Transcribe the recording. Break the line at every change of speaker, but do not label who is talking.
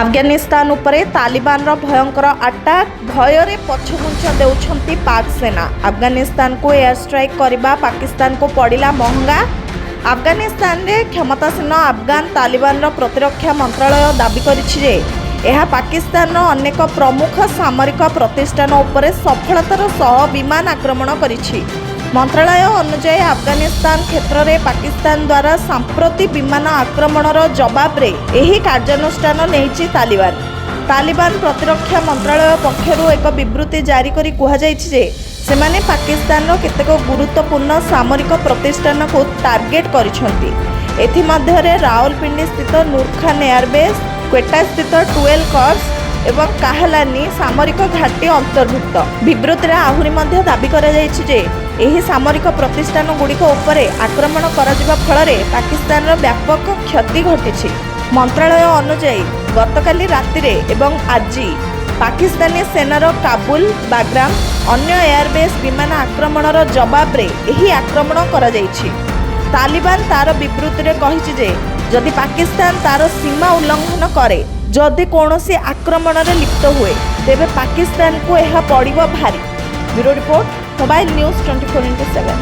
ଆଫଗାନିସ୍ତାନ ଉପରେ ତାଲିବାନର ଭୟଙ୍କର ଆଟାକ୍, ଭୟରେ ପଛଘୁଞ୍ଚ ଦେଉଛନ୍ତି ପାକ୍ ସେନା। ଆଫଗାନିସ୍ତାନକୁ ଏୟାର ଷ୍ଟ୍ରାଇକ୍ କରିବା ପାକିସ୍ତାନକୁ ପଡ଼ିଲା ମହଙ୍ଗା। ଆଫଗାନିସ୍ତାନରେ କ୍ଷମତାସୀନ ଆଫଗାନ ତାଲିବାନର ପ୍ରତିରକ୍ଷା ମନ୍ତ୍ରଣାଳୟ ଦାବି କରିଛି ଯେ ଏହା ପାକିସ୍ତାନର ଅନେକ ପ୍ରମୁଖ ସାମରିକ ପ୍ରତିଷ୍ଠାନ ଉପରେ ସଫଳତାର ସହ ବିମାନ ଆକ୍ରମଣ କରିଛି। ମନ୍ତ୍ରଣାଳୟ ଅନୁଯାୟୀ ଆଫଗାନିସ୍ତାନ କ୍ଷେତ୍ରରେ ପାକିସ୍ତାନ ଦ୍ୱାରା ସାମ୍ପ୍ରତି ବିମାନ ଆକ୍ରମଣର ଜବାବରେ ଏହି କାର୍ଯ୍ୟାନୁଷ୍ଠାନ ନେଇଛି ତାଲିବାନ। ତାଲିବାନ ପ୍ରତିରକ୍ଷା ମନ୍ତ୍ରଣାଳୟ ପକ୍ଷରୁ ଏକ ବିବୃତ୍ତି ଜାରି କରି କୁହାଯାଇଛି ଯେ ସେମାନେ ପାକିସ୍ତାନର କେତେକ ଗୁରୁତ୍ୱପୂର୍ଣ୍ଣ ସାମରିକ ପ୍ରତିଷ୍ଠାନକୁ ଟାର୍ଗେଟ୍ କରିଛନ୍ତି। ଏଥିମଧ୍ୟରେ ରାଓଲପିଣ୍ଡି ସ୍ଥିତ ନୁରଖାନ ଏୟାରବେସ୍, କ୍ୱେଟା ସ୍ଥିତ 12 କର୍ସ ଏବଂ କାହାଲାନି ସାମରିକ ଘାଟି ଅନ୍ତର୍ଭୁକ୍ତ। ବିବୃତ୍ତିରେ ଆହୁରି ମଧ୍ୟ ଦାବି କରାଯାଇଛି ଯେ ଏହି ସାମରିକ ପ୍ରତିଷ୍ଠାନଗୁଡ଼ିକ ଉପରେ ଆକ୍ରମଣ କରାଯିବା ଫଳରେ ପାକିସ୍ତାନର ବ୍ୟାପକ କ୍ଷତି ଘଟିଛି। ମନ୍ତ୍ରଣାଳୟ ଅନୁଯାୟୀ ଗତକାଲି ରାତିରେ ଏବଂ ଆଜି ପାକିସ୍ତାନୀ ସେନାର କାବୁଲ, ବାଗ୍ରାମ, ଅନ୍ୟ ଏୟାରବେସ୍ ବିମାନ ଆକ୍ରମଣର ଜବାବରେ ଏହି ଆକ୍ରମଣ କରାଯାଇଛି। ତାଲିବାନ ତାର ବିବୃତ୍ତିରେ କହିଛି ଯେ ଯଦି ପାକିସ୍ତାନ ତାର ସୀମା ଉଲ୍ଲଂଘନ କରେ, ଯଦି କୌଣସି ଆକ୍ରମଣରେ ଲିପ୍ତ ହୁଏ, ତେବେ ପାକିସ୍ତାନକୁ ଏହା ପଡ଼ିବ ଭାରି। Bureau report, mobile news 24x7।